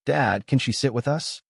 Dad, can she sit with us?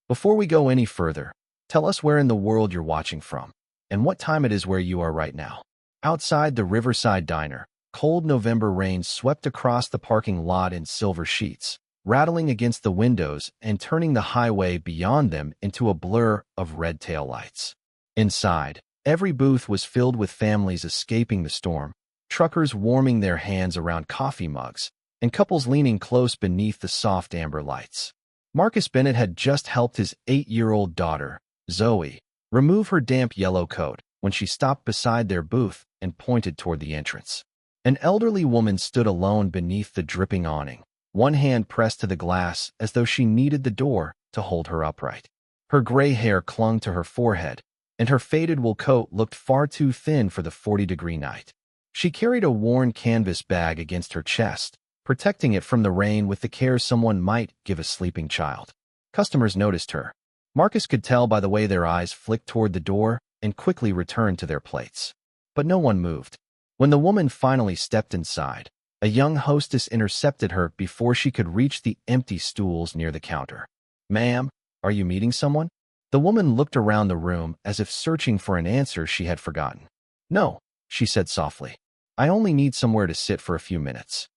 Before we go any further, tell us where in the world you're watching from, and what time it is where you are right now. Outside the Riverside Diner, cold November rain swept across the parking lot in silver sheets, rattling against the windows and turning the highway beyond them into a blur of red taillights. Inside, every booth was filled with families escaping the storm, truckers warming their hands around coffee mugs, and couples leaning close beneath the soft amber lights. Marcus Bennett had just helped his 8-year-old daughter, Zoe, remove her damp yellow coat when she stopped beside their booth and pointed toward the entrance. An elderly woman stood alone beneath the dripping awning, one hand pressed to the glass as though she needed the door to hold her upright. Her gray hair clung to her forehead, and her faded wool coat looked far too thin for the 40-degree night. She carried a worn canvas bag against her chest, protecting it from the rain with the care someone might give a sleeping child. Customers noticed her. Marcus could tell by the way their eyes flicked toward the door and quickly returned to their plates. But no one moved. When the woman finally stepped inside, a young hostess intercepted her before she could reach the empty stools near the counter. "Ma'am, are you meeting someone?" The woman looked around the room as if searching for an answer she had forgotten. "No," she said softly. "I only need somewhere to sit for a few minutes."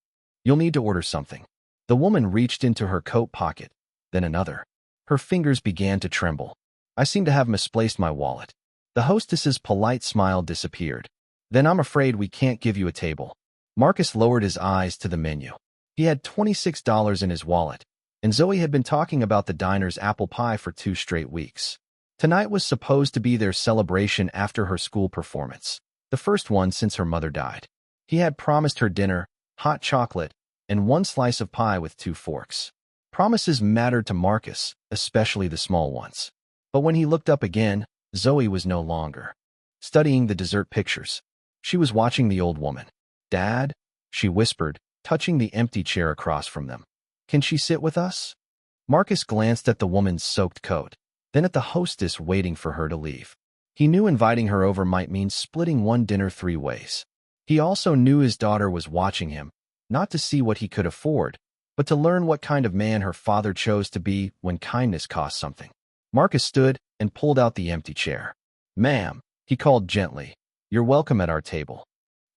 "You'll need to order something." The woman reached into her coat pocket, then another. Her fingers began to tremble. "I seem to have misplaced my wallet." The hostess's polite smile disappeared. "Then I'm afraid we can't give you a table." Marcus lowered his eyes to the menu. He had $26 in his wallet, and Zoe had been talking about the diner's apple pie for 2 straight weeks. Tonight was supposed to be their celebration after her school performance, the first one since her mother died. He had promised her dinner, hot chocolate, and 1 slice of pie with 2 forks. Promises mattered to Marcus, especially the small ones. But when he looked up again, Zoe was no longer studying the dessert pictures. She was watching the old woman. "Dad," she whispered, touching the empty chair across from them. "Can she sit with us?" Marcus glanced at the woman's soaked coat, then at the hostess waiting for her to leave. He knew inviting her over might mean splitting one dinner 3 ways. He also knew his daughter was watching him, not to see what he could afford, but to learn what kind of man her father chose to be when kindness cost something. Marcus stood and pulled out the empty chair. "Ma'am," he called gently, "you're welcome at our table."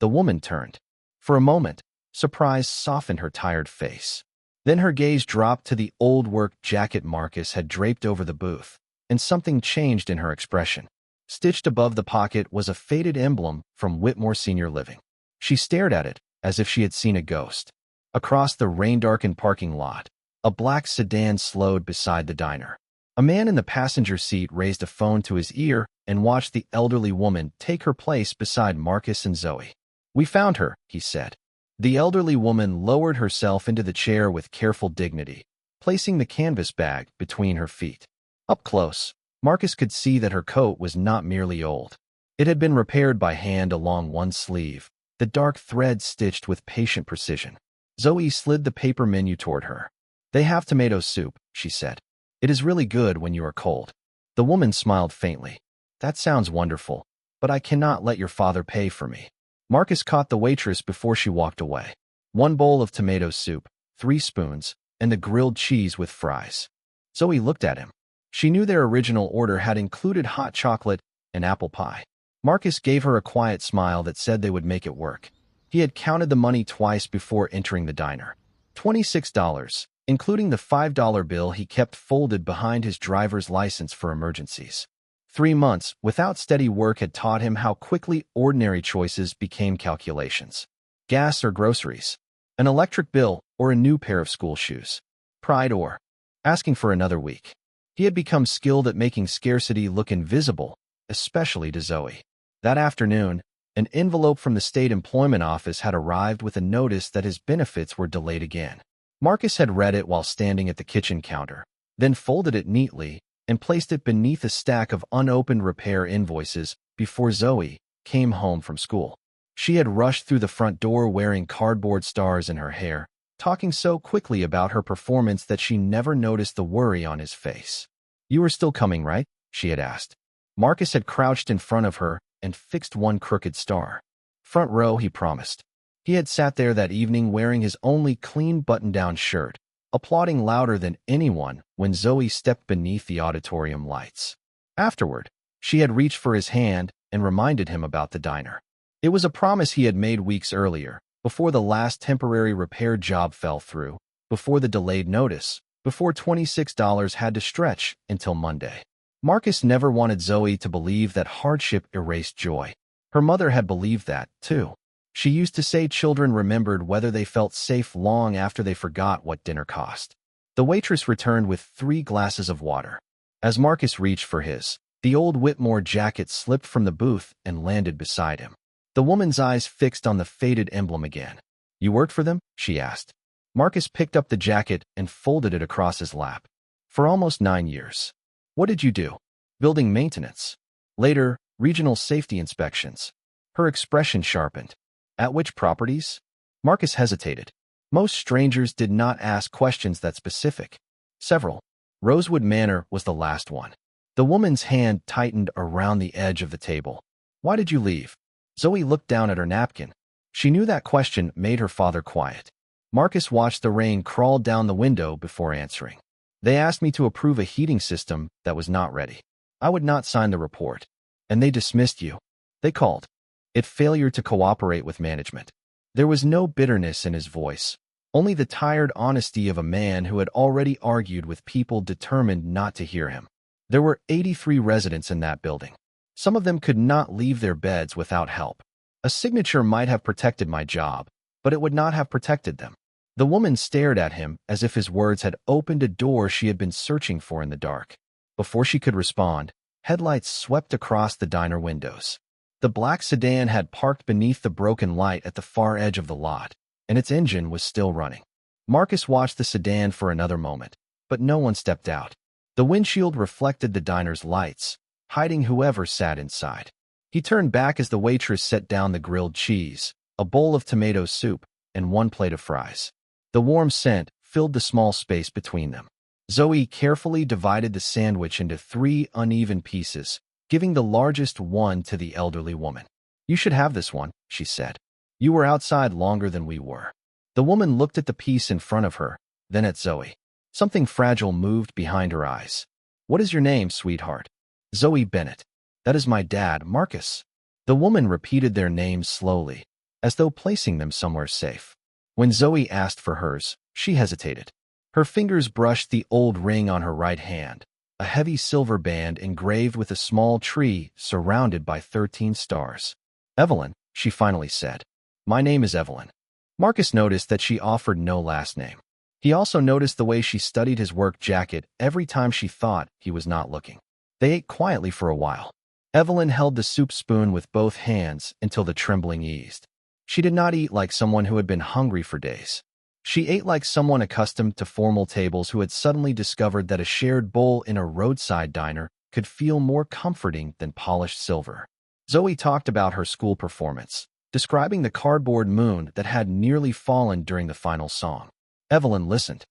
The woman turned. For a moment, surprise softened her tired face. Then her gaze dropped to the old work jacket Marcus had draped over the booth, and something changed in her expression. Stitched above the pocket was a faded emblem from Whitmore Senior Living. She stared at it as if she had seen a ghost. Across the rain-darkened parking lot, a black sedan slowed beside the diner. A man in the passenger seat raised a phone to his ear and watched the elderly woman take her place beside Marcus and Zoe. "We found her," he said. The elderly woman lowered herself into the chair with careful dignity, placing the canvas bag between her feet. Up close, Marcus could see that her coat was not merely old. It had been repaired by hand along one sleeve, the dark thread stitched with patient precision. Zoe slid the paper menu toward her. "They have tomato soup," she said. "It is really good when you are cold." The woman smiled faintly. "That sounds wonderful, but I cannot let your father pay for me." Marcus caught the waitress before she walked away. 1 bowl of tomato soup, 3 spoons, and the grilled cheese with fries. Zoe looked at him. She knew their original order had included hot chocolate and apple pie. Marcus gave her a quiet smile that said they would make it work. He had counted the money twice before entering the diner. $26, including the $5 bill he kept folded behind his driver's license for emergencies. 3 months without steady work had taught him how quickly ordinary choices became calculations. Gas or groceries, an electric bill or a new pair of school shoes, pride or asking for another week. He had become skilled at making scarcity look invisible, especially to Zoe. That afternoon, an envelope from the state employment office had arrived with a notice that his benefits were delayed again. Marcus had read it while standing at the kitchen counter, then folded it neatly and placed it beneath a stack of unopened repair invoices before Zoe came home from school. She had rushed through the front door wearing cardboard stars in her hair, talking so quickly about her performance that she never noticed the worry on his face. "You are still coming, right?" she had asked. Marcus had crouched in front of her and fixed one crooked star. "Front row," he promised. He had sat there that evening wearing his only clean button-down shirt, applauding louder than anyone when Zoe stepped beneath the auditorium lights. Afterward, she had reached for his hand and reminded him about the diner. It was a promise he had made weeks earlier, before the last temporary repair job fell through, before the delayed notice, before $26 had to stretch until Monday. Marcus never wanted Zoe to believe that hardship erased joy. Her mother had believed that, too. She used to say children remembered whether they felt safe long after they forgot what dinner cost. The waitress returned with 3 glasses of water. As Marcus reached for his, the old Whitmore jacket slipped from the booth and landed beside him. The woman's eyes fixed on the faded emblem again. "You worked for them?" she asked. Marcus picked up the jacket and folded it across his lap. "For almost 9 years. What did you do?" "Building maintenance. Later, regional safety inspections." Her expression sharpened. "At which properties?" Marcus hesitated. Most strangers did not ask questions that specific. "Several. Rosewood Manor was the last one." The woman's hand tightened around the edge of the table. "Why did you leave?" Zoe looked down at her napkin. She knew that question made her father quiet. Marcus watched the rain crawl down the window before answering. "They asked me to approve a heating system that was not ready. I would not sign the report. And they dismissed you." "They called it failure to cooperate with management." There was no bitterness in his voice, only the tired honesty of a man who had already argued with people determined not to hear him. There were 83 residents in that building. Some of them could not leave their beds without help. A signature might have protected my job, but it would not have protected them. The woman stared at him as if his words had opened a door she had been searching for in the dark. Before she could respond, headlights swept across the diner windows. The black sedan had parked beneath the broken light at the far edge of the lot, and its engine was still running. Marcus watched the sedan for another moment, but no one stepped out. The windshield reflected the diner's lights, hiding whoever sat inside. He turned back as the waitress set down the grilled cheese, a bowl of tomato soup, and 1 plate of fries. The warm scent filled the small space between them. Zoe carefully divided the sandwich into 3 uneven pieces, giving the largest one to the elderly woman. "You should have this one," she said. "You were outside longer than we were." The woman looked at the piece in front of her, then at Zoe. Something fragile moved behind her eyes. "What is your name, sweetheart?" "Zoe Bennett." "That is my dad, Marcus." The woman repeated their names slowly, as though placing them somewhere safe. When Zoe asked for hers, she hesitated. Her fingers brushed the old ring on her right hand, a heavy silver band engraved with a small tree surrounded by 13 stars. "Evelyn," she finally said. "My name is Evelyn." Marcus noticed that she offered no last name. He also noticed the way she studied his work jacket every time she thought he was not looking. They ate quietly for a while. Evelyn held the soup spoon with both hands until the trembling eased. She did not eat like someone who had been hungry for days. She ate like someone accustomed to formal tables who had suddenly discovered that a shared bowl in a roadside diner could feel more comforting than polished silver. Zoe talked about her school performance, describing the cardboard moon that had nearly fallen during the final song. Evelyn listened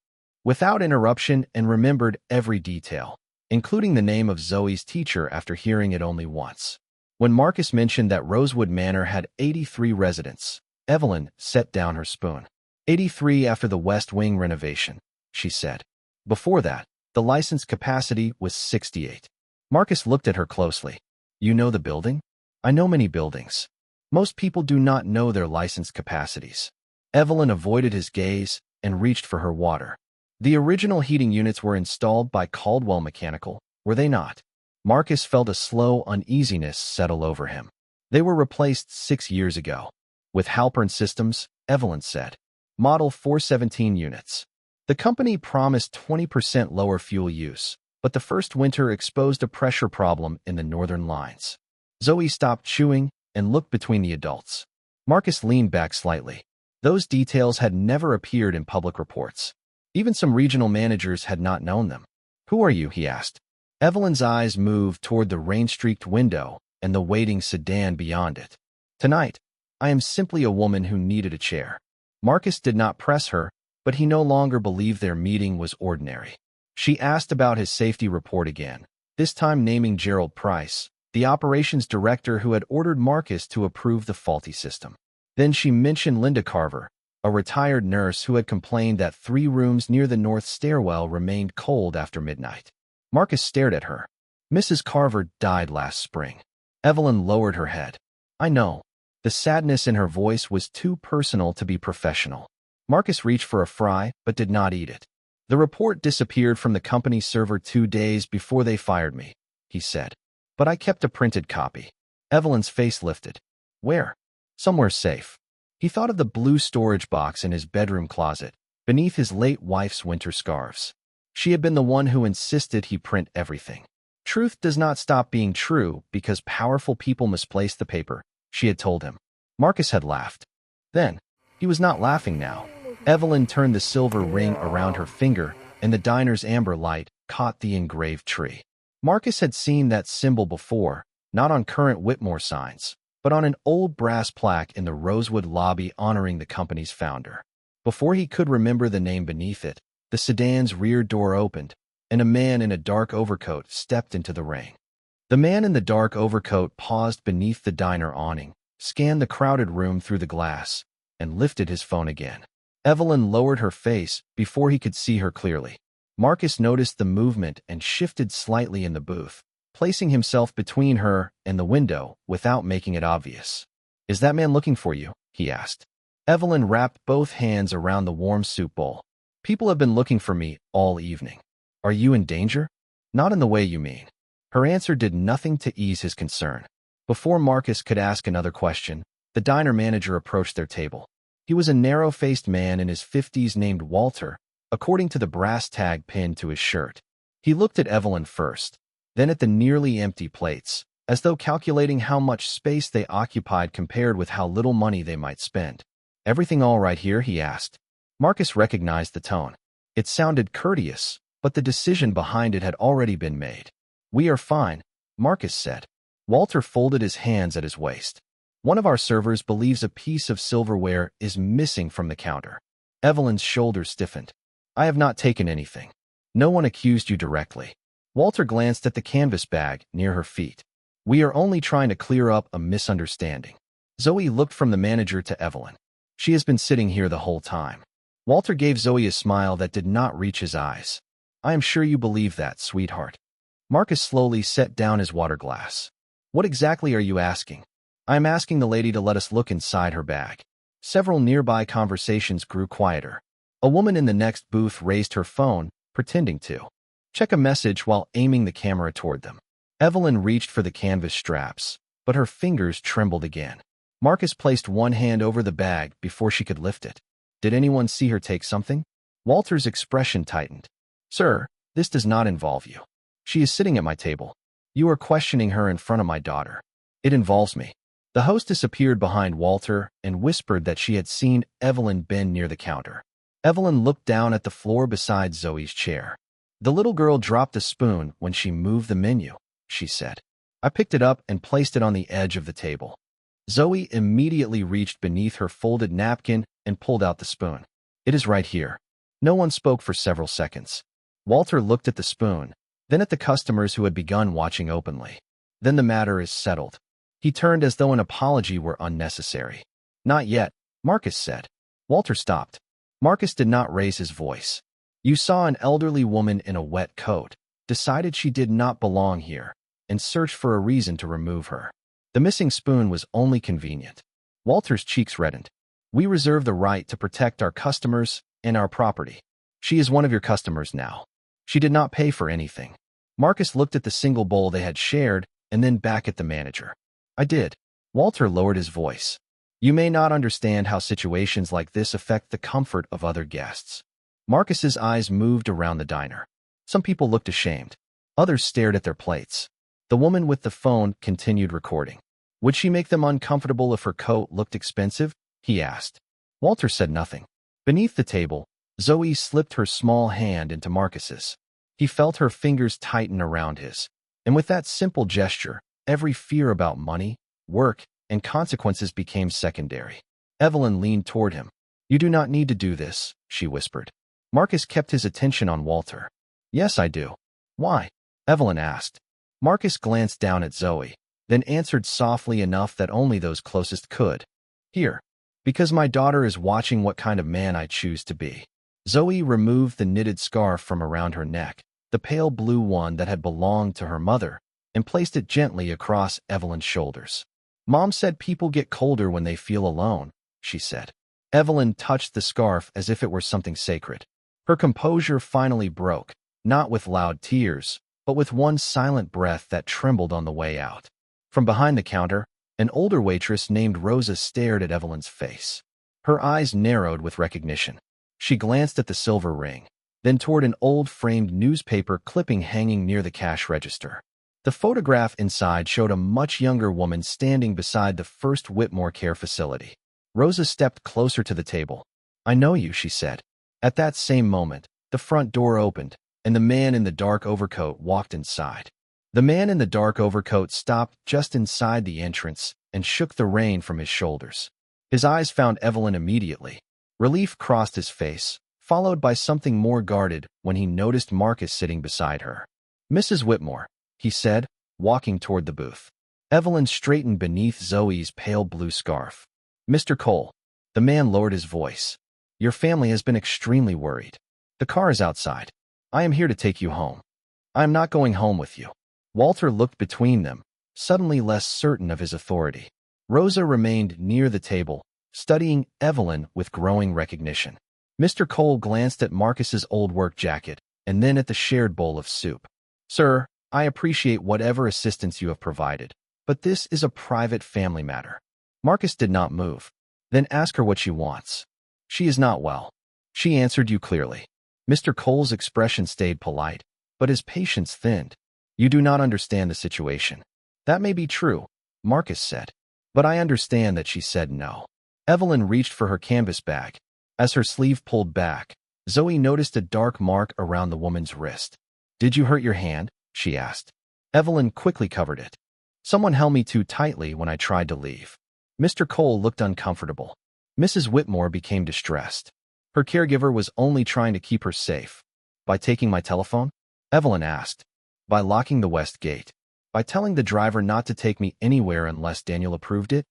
without interruption and remembered every detail, including the name of Zoe's teacher after hearing it only once. When Marcus mentioned that Rosewood Manor had 83 residents, Evelyn set down her spoon. 83 after the West Wing renovation, she said. Before that, the license capacity was 68. Marcus looked at her closely. "You know the building?" "I know many buildings. Most people do not know their license capacities." Evelyn avoided his gaze and reached for her water. "The original heating units were installed by Caldwell Mechanical, were they not?" Marcus felt a slow uneasiness settle over him. "They were replaced 6 years ago. With Halpern Systems," Evelyn said. "Model 417 units." The company promised 20% lower fuel use, but the first winter exposed a pressure problem in the northern lines. Zoe stopped chewing and looked between the adults. Marcus leaned back slightly. Those details had never appeared in public reports. Even some regional managers had not known them. "Who are you?" he asked. Evelyn's eyes moved toward the rain-streaked window and the waiting sedan beyond it. "Tonight, I am simply a woman who needed a chair." Marcus did not press her, but he no longer believed their meeting was ordinary. She asked about his safety report again, this time naming Gerald Price, the operations director who had ordered Marcus to approve the faulty system. Then she mentioned Linda Carver, a retired nurse who had complained that 3 rooms near the north stairwell remained cold after midnight. Marcus stared at her. Mrs. Carver died last spring. Evelyn lowered her head. I know. The sadness in her voice was too personal to be professional. Marcus reached for a fry, but did not eat it. The report disappeared from the company's server 2 days before they fired me, he said. But I kept a printed copy. Evelyn's face lifted. Where? Somewhere safe. He thought of the blue storage box in his bedroom closet, beneath his late wife's winter scarves. She had been the one who insisted he print everything. Truth does not stop being true because powerful people misplace the paper, she had told him. Marcus had laughed. Then, he was not laughing now. Evelyn turned the silver ring around her finger, and the diner's amber light caught the engraved tree. Marcus had seen that symbol before, not on current Whitmore signs, but on an old brass plaque in the Rosewood lobby honoring the company's founder. Before he could remember the name beneath it, the sedan's rear door opened, and a man in a dark overcoat stepped into the ring. The man in the dark overcoat paused beneath the diner awning, scanned the crowded room through the glass, and lifted his phone again. Evelyn lowered her face before he could see her clearly. Marcus noticed the movement and shifted slightly in the booth, placing himself between her and the window without making it obvious. Is that man looking for you? He asked. Evelyn wrapped both hands around the warm soup bowl. People have been looking for me all evening. Are you in danger? Not in the way you mean. Her answer did nothing to ease his concern. Before Marcus could ask another question, the diner manager approached their table. He was a narrow-faced man in his 50s named Walter, according to the brass tag pinned to his shirt. He looked at Evelyn first, then at the nearly empty plates, as though calculating how much space they occupied compared with how little money they might spend. Everything all right here? He asked. Marcus recognized the tone. It sounded courteous, but the decision behind it had already been made. We are fine, Marcus said. Walter folded his hands at his waist. One of our servers believes a piece of silverware is missing from the counter. Evelyn's shoulders stiffened. I have not taken anything. No one accused you directly. Walter glanced at the canvas bag near her feet. We are only trying to clear up a misunderstanding. Zoe looked from the manager to Evelyn. She has been sitting here the whole time. Walter gave Zoe a smile that did not reach his eyes. I am sure you believe that, sweetheart. Marcus slowly set down his water glass. What exactly are you asking? I am asking the lady to let us look inside her bag. Several nearby conversations grew quieter. A woman in the next booth raised her phone, pretending to check a message while aiming the camera toward them. Evelyn reached for the canvas straps, but her fingers trembled again. Marcus placed one hand over the bag before she could lift it. Did anyone see her take something? Walter's expression tightened. Sir, this does not involve you. She is sitting at my table. You are questioning her in front of my daughter. It involves me. The hostess appeared behind Walter and whispered that she had seen Evelyn bend near the counter. Evelyn looked down at the floor beside Zoe's chair. The little girl dropped a spoon when she moved the menu, she said. I picked it up and placed it on the edge of the table. Zoe immediately reached beneath her folded napkin and pulled out the spoon. It is right here. No one spoke for several seconds. Walter looked at the spoon, then at the customers who had begun watching openly. Then the matter is settled. He turned as though an apology were unnecessary. Not yet, Marcus said. Walter stopped. Marcus did not raise his voice. You saw an elderly woman in a wet coat, decided she did not belong here, and searched for a reason to remove her. The missing spoon was only convenient. Walter's cheeks reddened. We reserve the right to protect our customers and our property. She is one of your customers now. She did not pay for anything. Marcus looked at the single bowl they had shared and then back at the manager. I did. Walter lowered his voice. You may not understand how situations like this affect the comfort of other guests. Marcus's eyes moved around the diner. Some people looked ashamed. Others stared at their plates. The woman with the phone continued recording. Would she make them uncomfortable if her coat looked expensive? He asked. Walter said nothing. Beneath the table, Zoe slipped her small hand into Marcus's. He felt her fingers tighten around his. And with that simple gesture, every fear about money, work, and consequences became secondary. Evelyn leaned toward him. You do not need to do this, she whispered. Marcus kept his attention on Walter. Yes, I do. Why? Evelyn asked. Marcus glanced down at Zoe, then answered softly enough that only those closest could. Here. Because my daughter is watching what kind of man I choose to be. Zoe removed the knitted scarf from around her neck, the pale blue one that had belonged to her mother, and placed it gently across Evelyn's shoulders. Mom said people get colder when they feel alone, she said. Evelyn touched the scarf as if it were something sacred. Her composure finally broke, not with loud tears, but with one silent breath that trembled on the way out. From behind the counter, an older waitress named Rosa stared at Evelyn's face. Her eyes narrowed with recognition. She glanced at the silver ring, then toward an old framed newspaper clipping hanging near the cash register. The photograph inside showed a much younger woman standing beside the first Whitmore Care facility. Rosa stepped closer to the table. "I know you," she said. At that same moment, the front door opened, and the man in the dark overcoat walked inside. The man in the dark overcoat stopped just inside the entrance and shook the rein from his shoulders. His eyes found Evelyn immediately. Relief crossed his face, followed by something more guarded when he noticed Marcus sitting beside her. "Mrs. Whitmore," he said, walking toward the booth. Evelyn straightened beneath Zoe's pale blue scarf. "Mr. Cole," the man lowered his voice. "Your family has been extremely worried. The car is outside. I am here to take you home." "I am not going home with you." Walter looked between them, suddenly less certain of his authority. Rosa remained near the table, studying Evelyn with growing recognition. Mr. Cole glanced at Marcus's old work jacket and then at the shared bowl of soup. "Sir, I appreciate whatever assistance you have provided, but this is a private family matter." Marcus did not move. "Then ask her what she wants." "She is not well." "She answered you clearly." Mr. Cole's expression stayed polite, but his patience thinned. "You do not understand the situation." "That may be true," Marcus said. "But I understand that she said no." Evelyn reached for her canvas bag. As her sleeve pulled back, Zoe noticed a dark mark around the woman's wrist. "Did you hurt your hand?" she asked. Evelyn quickly covered it. "Someone held me too tightly when I tried to leave." Mr. Cole looked uncomfortable. Mrs. Whitmore became distressed. Her caregiver was only trying to keep her safe. "By taking my telephone?" Evelyn asked. "By locking the west gate. By telling the driver not to take me anywhere unless Daniel approved it."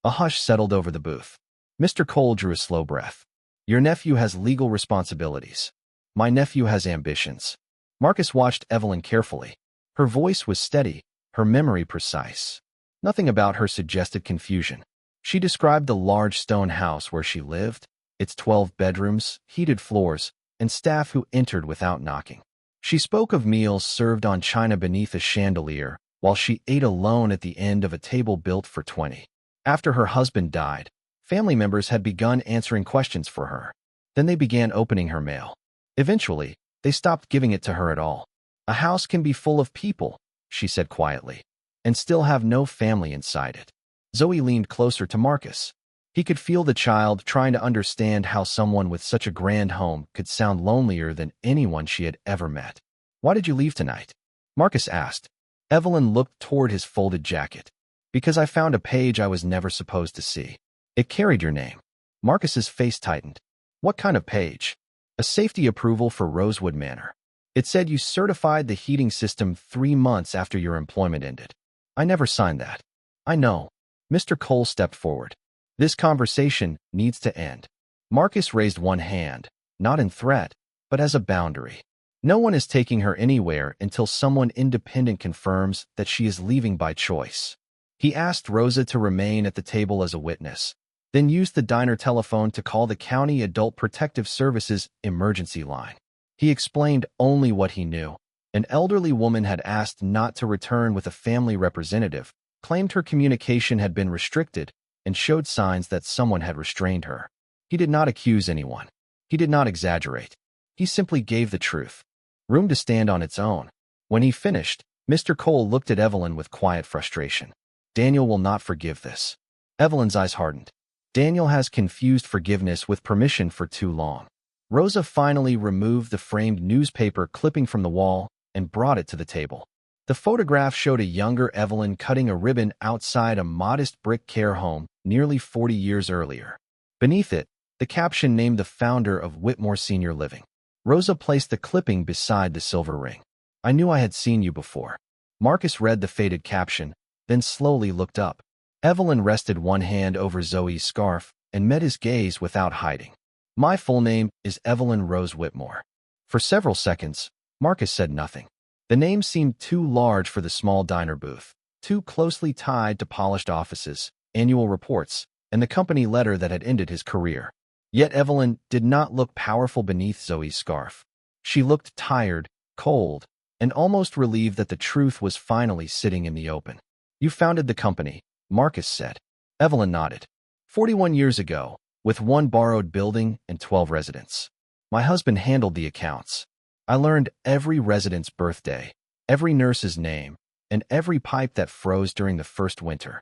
A hush settled over the booth. Mr. Cole drew a slow breath. "Your nephew has legal responsibilities. My nephew has ambitions." Marcus watched Evelyn carefully. Her voice was steady, her memory precise. Nothing about her suggested confusion. She described the large stone house where she lived, its 12 bedrooms, heated floors, and staff who entered without knocking. She spoke of meals served on china beneath a chandelier, while she ate alone at the end of a table built for 20. After her husband died, family members had begun answering questions for her. Then they began opening her mail. Eventually, they stopped giving it to her at all. "A house can be full of people," she said quietly, "and still have no family inside it." Zoe leaned closer to Marcus. He could feel the child trying to understand how someone with such a grand home could sound lonelier than anyone she had ever met. "Why did you leave tonight?" Marcus asked. Evelyn looked toward his folded jacket. "Because I found a page I was never supposed to see. It carried your name." Marcus's face tightened. "What kind of page?" "A safety approval for Rosewood Manor. It said you certified the heating system 3 months after your employment ended." "I never signed that." "I know." Mr. Cole stepped forward. "This conversation needs to end." Marcus raised one hand, not in threat, but as a boundary. No one is taking her anywhere until someone independent confirms that she is leaving by choice. He asked Rosa to remain at the table as a witness, then used the diner telephone to call the County Adult Protective Services emergency line. He explained only what he knew. An elderly woman had asked not to return with a family representative, claimed her communication had been restricted, and showed signs that someone had restrained her. He did not accuse anyone. He did not exaggerate. He simply gave the truth. Room to stand on its own. When he finished, Mr. Cole looked at Evelyn with quiet frustration. "Daniel will not forgive this." Evelyn's eyes hardened. "Daniel has confused forgiveness with permission for too long." Rosa finally removed the framed newspaper clipping from the wall and brought it to the table. The photograph showed a younger Evelyn cutting a ribbon outside a modest brick care home nearly 40 years earlier. Beneath it, the caption named the founder of Whitmore Senior Living. Rosa placed the clipping beside the silver ring. "I knew I had seen you before." Marcus read the faded caption, then slowly looked up. Evelyn rested one hand over Zoe's scarf and met his gaze without hiding. My full name is Evelyn Rose Whitmore. For several seconds, Marcus said nothing. The name seemed too large for the small diner booth, too closely tied to polished offices, annual reports, and the company letter that had ended his career. Yet Evelyn did not look powerful beneath Zoe's scarf. She looked tired, cold, and almost relieved that the truth was finally sitting in the open. You founded the company, Marcus said. Evelyn nodded. 41 years ago, with one borrowed building and 12 residents. My husband handled the accounts. I learned every resident's birthday, every nurse's name, and every pipe that froze during the first winter.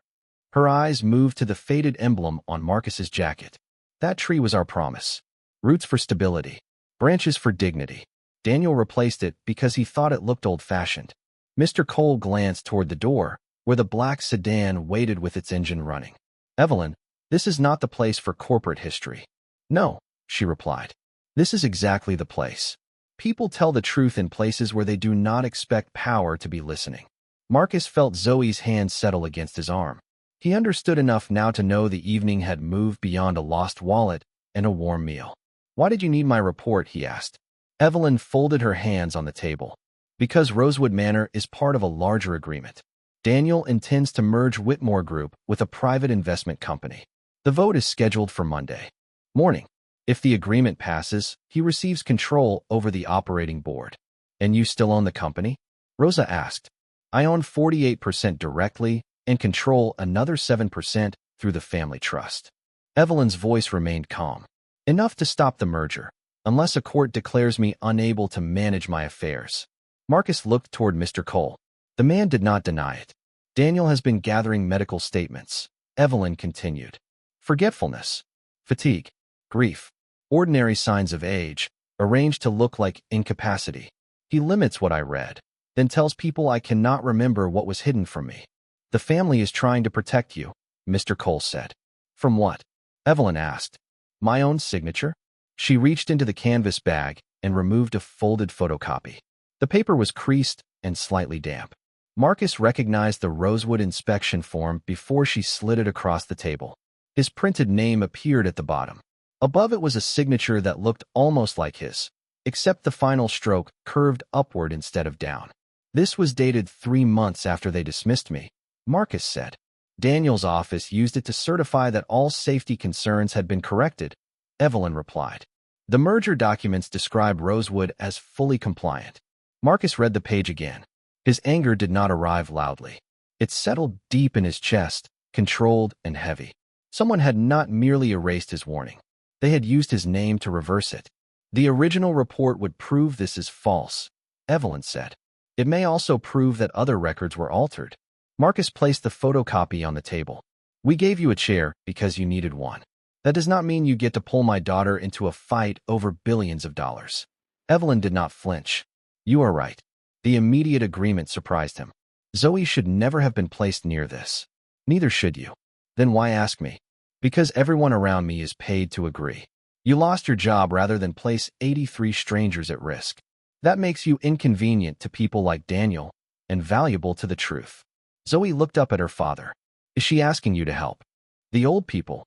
Her eyes moved to the faded emblem on Marcus's jacket. That tree was our promise. Roots for stability, branches for dignity. Daniel replaced it because he thought it looked old-fashioned. Mr. Cole glanced toward the door, where the black sedan waited with its engine running. Evelyn, this is not the place for corporate history. No, she replied. This is exactly the place. People tell the truth in places where they do not expect power to be listening. Marcus felt Zoe's hand settle against his arm. He understood enough now to know the evening had moved beyond a lost wallet and a warm meal. Why did you need my report? He asked. Evelyn folded her hands on the table. Because Rosewood Manor is part of a larger agreement. Daniel intends to merge Whitmore Group with a private investment company. The vote is scheduled for Monday morning. If the agreement passes, he receives control over the operating board. And you still own the company? Rosa asked. I own 48% directly and control another 7% through the family trust. Evelyn's voice remained calm. Enough to stop the merger, unless a court declares me unable to manage my affairs. Marcus looked toward Mr. Cole. The man did not deny it. Daniel has been gathering medical statements. Evelyn continued. Forgetfulness, fatigue, grief, ordinary signs of age, arranged to look like incapacity. He limits what I read, then tells people I cannot remember what was hidden from me. The family is trying to protect you, Mr. Cole said. From what? Evelyn asked. My own signature? She reached into the canvas bag and removed a folded photocopy. The paper was creased and slightly damp. Marcus recognized the rosewood inspection form before she slid it across the table. His printed name appeared at the bottom. Above it was a signature that looked almost like his, except the final stroke curved upward instead of down. This was dated 3 months after they dismissed me, Marcus said. Daniel's office used it to certify that all safety concerns had been corrected, Evelyn replied. The merger documents describe Rosewood as fully compliant. Marcus read the page again. His anger did not arrive loudly. It settled deep in his chest, controlled and heavy. Someone had not merely erased his warning. They had used his name to reverse it. The original report would prove this is false, Evelyn said. It may also prove that other records were altered. Marcus placed the photocopy on the table. We gave you a chair because you needed one. That does not mean you get to pull my daughter into a fight over billions of dollars. Evelyn did not flinch. You are right. The immediate agreement surprised him. Zoe should never have been placed near this. Neither should you. Then why ask me? Because everyone around me is paid to agree. You lost your job rather than place 83 strangers at risk. That makes you inconvenient to people like Daniel and valuable to the truth. Zoe looked up at her father. Is she asking you to help? The old people.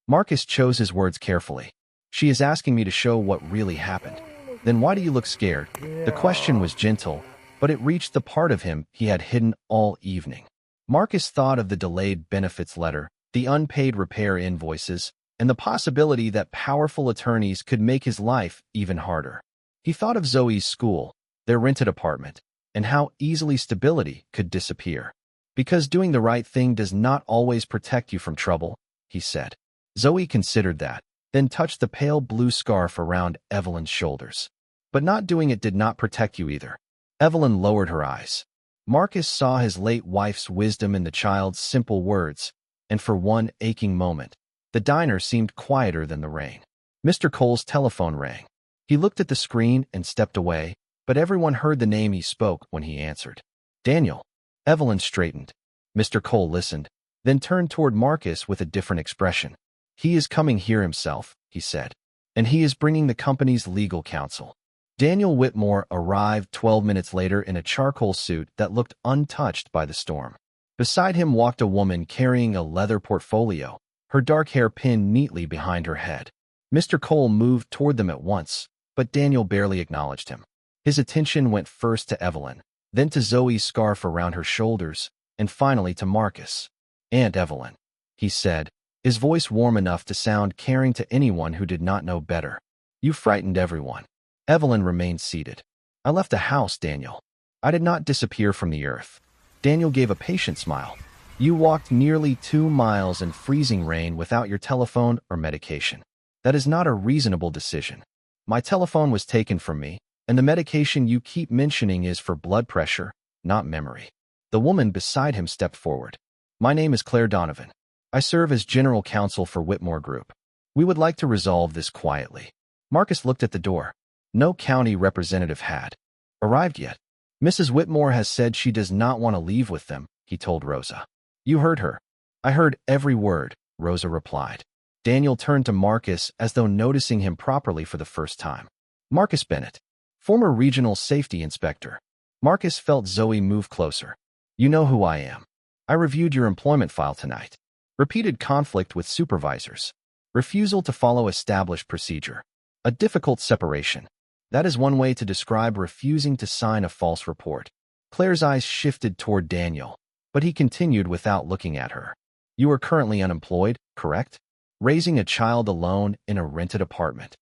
Marcus chose his words carefully. She is asking me to show what really happened. Then why do you look scared? The question was gentle, but it reached the part of him he had hidden all evening. Marcus thought of the delayed benefits letter, the unpaid repair invoices, and the possibility that powerful attorneys could make his life even harder. He thought of Zoe's school, their rented apartment, and how easily stability could disappear. Because doing the right thing does not always protect you from trouble, he said. Zoe considered that, then touched the pale blue scarf around Evelyn's shoulders. But not doing it did not protect you either. Evelyn lowered her eyes. Marcus saw his late wife's wisdom in the child's simple words, and for one aching moment, the diner seemed quieter than the rain. Mr. Cole's telephone rang. He looked at the screen and stepped away, but everyone heard the name he spoke when he answered. Daniel. Evelyn straightened. Mr. Cole listened, then turned toward Marcus with a different expression. He is coming here himself, he said, and he is bringing the company's legal counsel. Daniel Whitmore arrived 12 minutes later in a charcoal suit that looked untouched by the storm. Beside him walked a woman carrying a leather portfolio, her dark hair pinned neatly behind her head. Mr. Cole moved toward them at once, but Daniel barely acknowledged him. His attention went first to Evelyn, then to Zoe's scarf around her shoulders, and finally to Marcus. "Aunt Evelyn," he said, his voice warm enough to sound caring to anyone who did not know better. "You frightened everyone." Evelyn remained seated. "I left the house, Daniel. I did not disappear from the earth." Daniel gave a patient smile. "You walked nearly 2 miles in freezing rain without your telephone or medication. That is not a reasonable decision. My telephone was taken from me, and the medication you keep mentioning is for blood pressure, not memory." The woman beside him stepped forward. "My name is Claire Donovan. I serve as General Counsel for Whitmore Group. We would like to resolve this quietly." Marcus looked at the door. No county representative had arrived yet. "Mrs. Whitmore has said she does not want to leave with them," he told Rosa. "You heard her." "I heard every word," Rosa replied. Daniel turned to Marcus as though noticing him properly for the first time. "Marcus Bennett, former Regional Safety Inspector." Marcus felt Zoe move closer. "You know who I am. I reviewed your employment file tonight. Repeated conflict with supervisors. Refusal to follow established procedure. A difficult separation. That is one way to describe refusing to sign a false report." Claire's eyes shifted toward Daniel, but he continued without looking at her. "You are currently unemployed, correct? Raising a child alone in a rented apartment."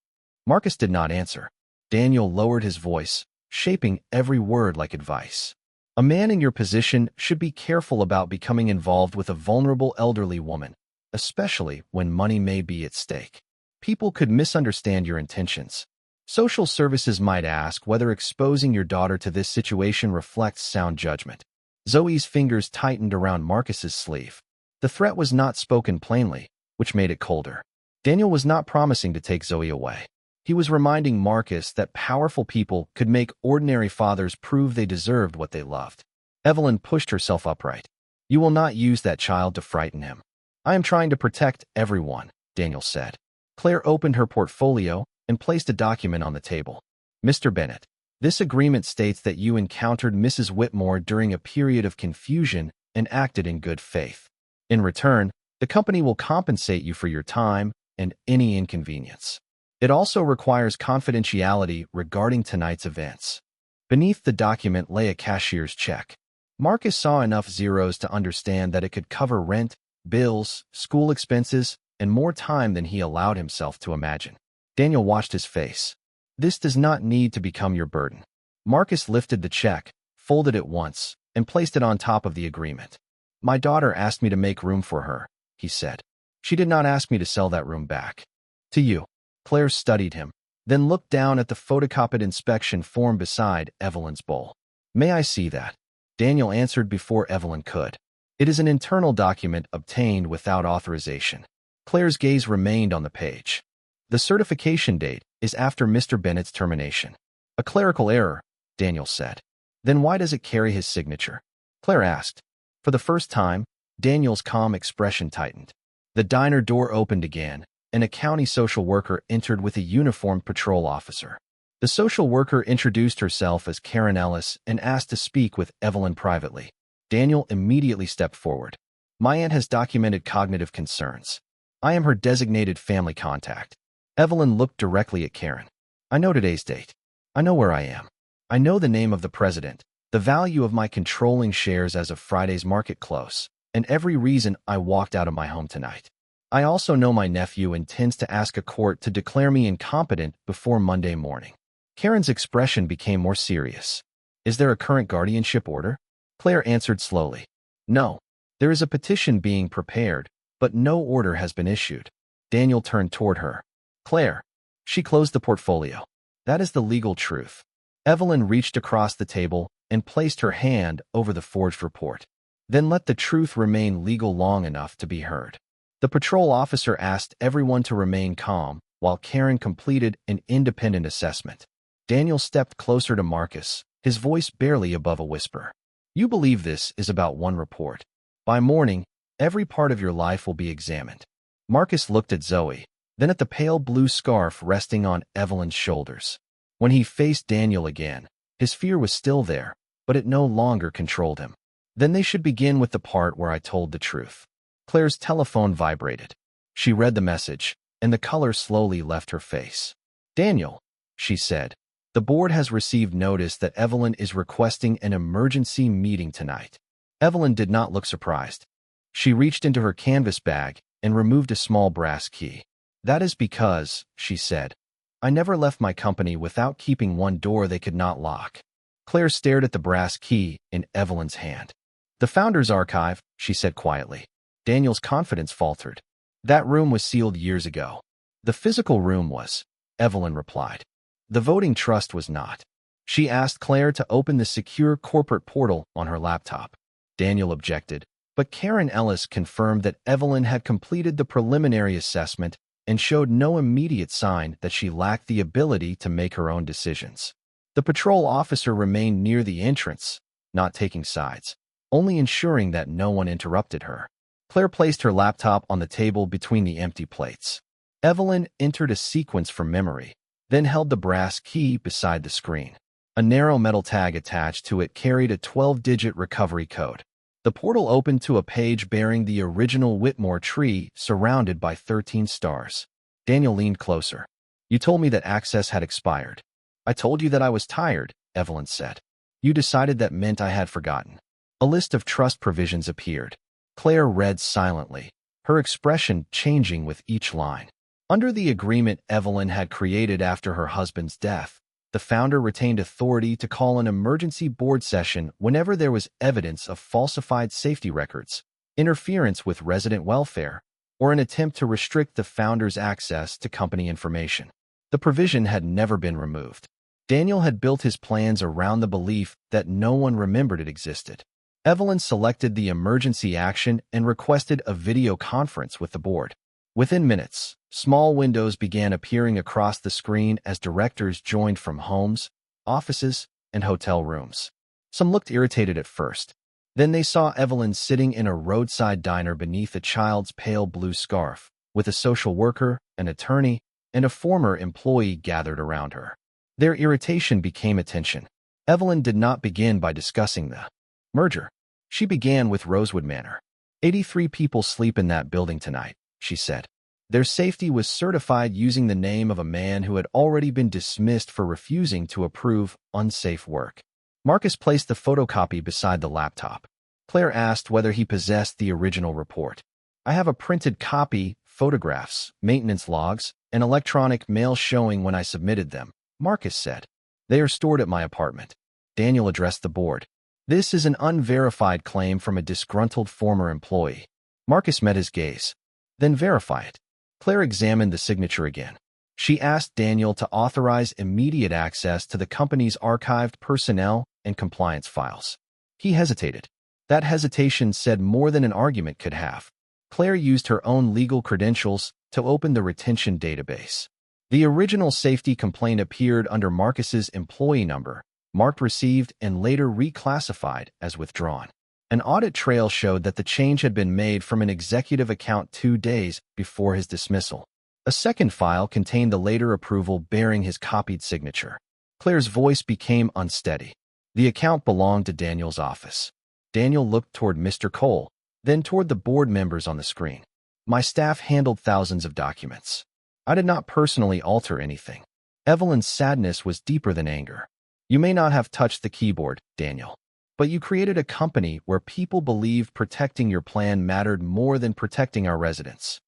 Marcus did not answer. Daniel lowered his voice, shaping every word like advice. "A man in your position should be careful about becoming involved with a vulnerable elderly woman, especially when money may be at stake. People could misunderstand your intentions. Social services might ask whether exposing your daughter to this situation reflects sound judgment." Zoe's fingers tightened around Marcus's sleeve. The threat was not spoken plainly, which made it colder. Daniel was not promising to take Zoe away. He was reminding Marcus that powerful people could make ordinary fathers prove they deserved what they loved. Evelyn pushed herself upright. "You will not use that child to frighten him." "I am trying to protect everyone," Daniel said. Claire opened her portfolio and placed a document on the table. "Mr. Bennett, this agreement states that you encountered Mrs. Whitmore during a period of confusion and acted in good faith. In return, the company will compensate you for your time and any inconvenience. It also requires confidentiality regarding tonight's events." Beneath the document lay a cashier's check. Marcus saw enough zeros to understand that it could cover rent, bills, school expenses, and more time than he allowed himself to imagine. Daniel watched his face. "This does not need to become your burden." Marcus lifted the check, folded it once, and placed it on top of the agreement. "My daughter asked me to make room for her," he said. "She did not ask me to sell that room back to you." Claire studied him, then looked down at the photocopied inspection form beside Evelyn's bowl. "May I see that?" Daniel answered before Evelyn could. "It is an internal document obtained without authorization." Claire's gaze remained on the page. "The certification date is after Mr. Bennett's termination." "A clerical error," Daniel said. "Then why does it carry his signature?" Claire asked. For the first time, Daniel's calm expression tightened. The diner door opened again, and a county social worker entered with a uniformed patrol officer. The social worker introduced herself as Karen Ellis and asked to speak with Evelyn privately. Daniel immediately stepped forward. "My aunt has documented cognitive concerns. I am her designated family contact." Evelyn looked directly at Karen. "I know today's date. I know where I am. I know the name of the president, the value of my controlling shares as of Friday's market close, and every reason I walked out of my home tonight. I also know my nephew intends to ask a court to declare me incompetent before Monday morning." Karen's expression became more serious. "Is there a current guardianship order?" Claire answered slowly. "No. There is a petition being prepared, but no order has been issued." Daniel turned toward her. "Claire." She closed the portfolio. "That is the legal truth." Evelyn reached across the table and placed her hand over the forged report. "Then let the truth remain legal long enough to be heard." The patrol officer asked everyone to remain calm while Karen completed an independent assessment. Daniel stepped closer to Marcus, his voice barely above a whisper. "You believe this is about one report. By morning, every part of your life will be examined." Marcus looked at Zoe, then at the pale blue scarf resting on Evelyn's shoulders. When he faced Daniel again, his fear was still there, but it no longer controlled him. "Then they should begin with the part where I told the truth." Claire's telephone vibrated. She read the message, and the color slowly left her face. "Daniel," she said, "the board has received notice that Evelyn is requesting an emergency meeting tonight." Evelyn did not look surprised. She reached into her canvas bag and removed a small brass key. "That is because," she said, "I never left my company without keeping one door they could not lock." Claire stared at the brass key in Evelyn's hand. "The Founders Archive," she said quietly. Daniel's confidence faltered. "That room was sealed years ago." "The physical room was," Evelyn replied. "The voting trust was not." She asked Claire to open the secure corporate portal on her laptop. Daniel objected, but Karen Ellis confirmed that Evelyn had completed the preliminary assessment and showed no immediate sign that she lacked the ability to make her own decisions. The patrol officer remained near the entrance, not taking sides, only ensuring that no one interrupted her. Claire placed her laptop on the table between the empty plates. Evelyn entered a sequence from memory, then held the brass key beside the screen. A narrow metal tag attached to it carried a 12-digit recovery code. The portal opened to a page bearing the original Whitmore tree surrounded by 13 stars. Daniel leaned closer. "You told me that access had expired." "I told you that I was tired," Evelyn said. "You decided that meant I had forgotten." A list of trust provisions appeared. Claire read silently, her expression changing with each line. Under the agreement Evelyn had created after her husband's death, the founder retained authority to call an emergency board session whenever there was evidence of falsified safety records, interference with resident welfare, or an attempt to restrict the founder's access to company information. The provision had never been removed. Daniel had built his plans around the belief that no one remembered it existed. Evelyn selected the emergency action and requested a video conference with the board. Within minutes, small windows began appearing across the screen as directors joined from homes, offices, and hotel rooms. Some looked irritated at first. Then they saw Evelyn sitting in a roadside diner beneath a child's pale blue scarf, with a social worker, an attorney, and a former employee gathered around her. Their irritation became attention. Evelyn did not begin by discussing the merger. She began with Rosewood Manor. 83 people sleep in that building tonight, she said. Their safety was certified using the name of a man who had already been dismissed for refusing to approve unsafe work. Marcus placed the photocopy beside the laptop. Claire asked whether he possessed the original report. "I have a printed copy, photographs, maintenance logs, and electronic mail showing when I submitted them," Marcus said. "They are stored at my apartment." Daniel addressed the board. "This is an unverified claim from a disgruntled former employee." Marcus met his gaze. "Then verify it." Claire examined the signature again. She asked Daniel to authorize immediate access to the company's archived personnel and compliance files. He hesitated. That hesitation said more than an argument could have. Claire used her own legal credentials to open the retention database. The original safety complaint appeared under Marcus's employee number, marked received and later reclassified as withdrawn. An audit trail showed that the change had been made from an executive account 2 days before his dismissal. A second file contained the later approval bearing his copied signature. Claire's voice became unsteady. The account belonged to Daniel's office. Daniel looked toward Mr. Cole, then toward the board members on the screen. "My staff handled thousands of documents. I did not personally alter anything." Evelyn's sadness was deeper than anger. "You may not have touched the keyboard, Daniel, but you created a company where people believed protecting your plan mattered more than protecting our residents."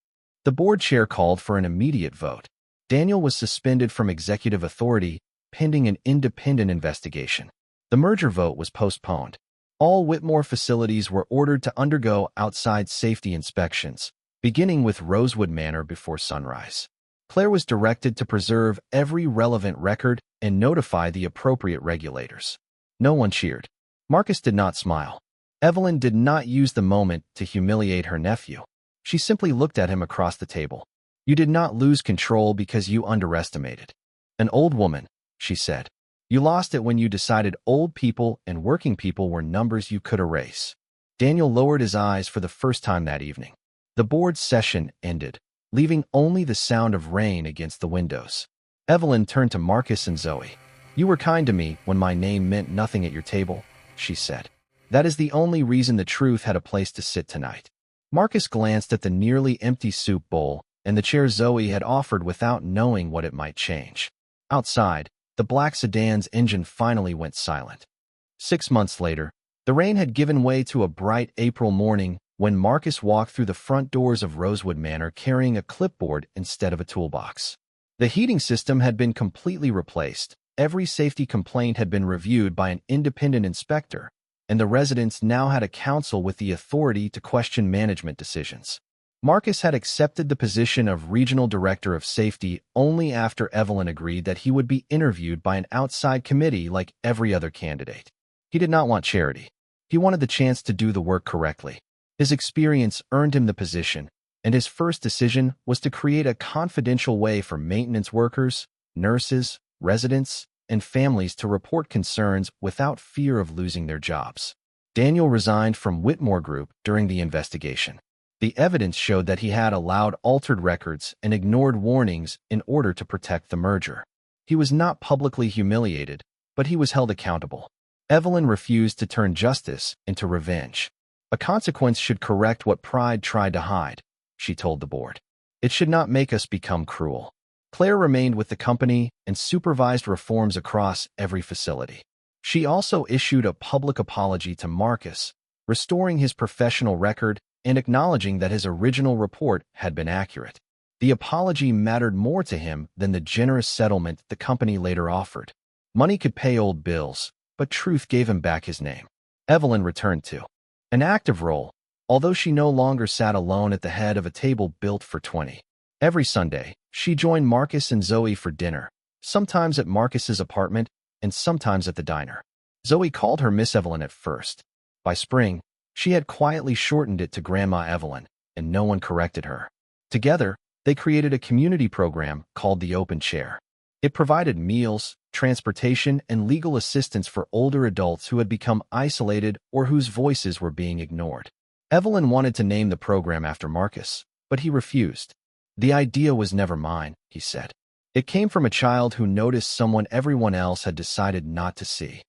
The board chair called for an immediate vote. Daniel was suspended from executive authority, pending an independent investigation. The merger vote was postponed. All Whitmore facilities were ordered to undergo outside safety inspections, beginning with Rosewood Manor before sunrise. Claire was directed to preserve every relevant record and notify the appropriate regulators. No one cheered. Marcus did not smile. Evelyn did not use the moment to humiliate her nephew. She simply looked at him across the table. "You did not lose control because you underestimated an old woman," she said. "You lost it when you decided old people and working people were numbers you could erase." Daniel lowered his eyes for the first time that evening. The board session ended, leaving only the sound of rain against the windows. Evelyn turned to Marcus and Zoe. "You were kind to me when my name meant nothing at your table," she said. "That is the only reason the truth had a place to sit tonight." Marcus glanced at the nearly empty soup bowl and the chair Zoe had offered without knowing what it might change. Outside, the black sedan's engine finally went silent. 6 months later, the rain had given way to a bright April morning when Marcus walked through the front doors of Rosewood Manor carrying a clipboard instead of a toolbox. The heating system had been completely replaced, every safety complaint had been reviewed by an independent inspector, and the residents now had a council with the authority to question management decisions. Marcus had accepted the position of Regional Director of Safety only after Evelyn agreed that he would be interviewed by an outside committee like every other candidate. He did not want charity. He wanted the chance to do the work correctly. His experience earned him the position, and his first decision was to create a confidential way for maintenance workers, nurses, residents, and families to report concerns without fear of losing their jobs. Daniel resigned from Whitmore Group during the investigation. The evidence showed that he had allowed altered records and ignored warnings in order to protect the merger. He was not publicly humiliated, but he was held accountable. Evelyn refused to turn justice into revenge. A consequence should correct what pride tried to hide, she told the board. It should not make us become cruel. Claire remained with the company and supervised reforms across every facility. She also issued a public apology to Marcus, restoring his professional record and acknowledging that his original report had been accurate. The apology mattered more to him than the generous settlement the company later offered. Money could pay old bills, but truth gave him back his name. Evelyn returned to an active role, although she no longer sat alone at the head of a table built for 20. Every Sunday, she joined Marcus and Zoe for dinner, sometimes at Marcus's apartment and sometimes at the diner. Zoe called her Miss Evelyn at first. By spring, she had quietly shortened it to Grandma Evelyn, and no one corrected her. Together, they created a community program called the Open Chair. It provided meals, transportation, and legal assistance for older adults who had become isolated or whose voices were being ignored. Evelyn wanted to name the program after Marcus, but he refused. The idea was never mine, he said. It came from a child who noticed someone everyone else had decided not to see.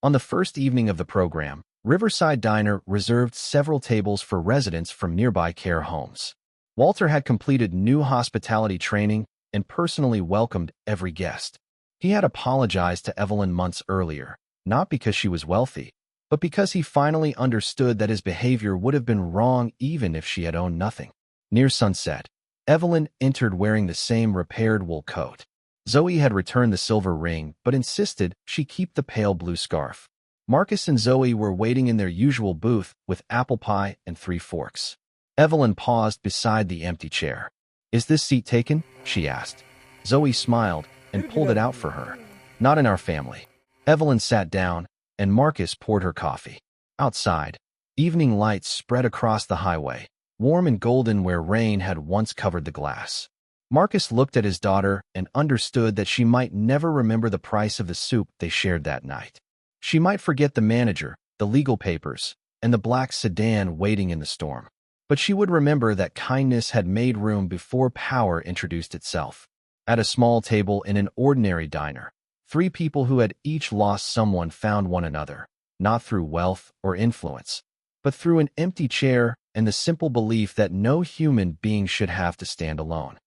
On the first evening of the program, Riverside Diner reserved several tables for residents from nearby care homes. Walter had completed new hospitality training and personally welcomed every guest. He had apologized to Evelyn months earlier, not because she was wealthy, but because he finally understood that his behavior would have been wrong even if she had owned nothing. Near sunset, Evelyn entered wearing the same repaired wool coat. Zoe had returned the silver ring, but insisted she keep the pale blue scarf. Marcus and Zoe were waiting in their usual booth with apple pie and 3 forks. Evelyn paused beside the empty chair. "Is this seat taken?" she asked. Zoe smiled and pulled it out for her. "Not in our family." Evelyn sat down, and Marcus poured her coffee. Outside, evening lights spread across the highway, warm and golden where rain had once covered the glass. Marcus looked at his daughter and understood that she might never remember the price of the soup they shared that night. She might forget the manager, the legal papers, and the black sedan waiting in the storm. But she would remember that kindness had made room before power introduced itself. At a small table in an ordinary diner, 3 people who had each lost someone found one another, not through wealth or influence, but through an empty chair and the simple belief that no human being should have to stand alone.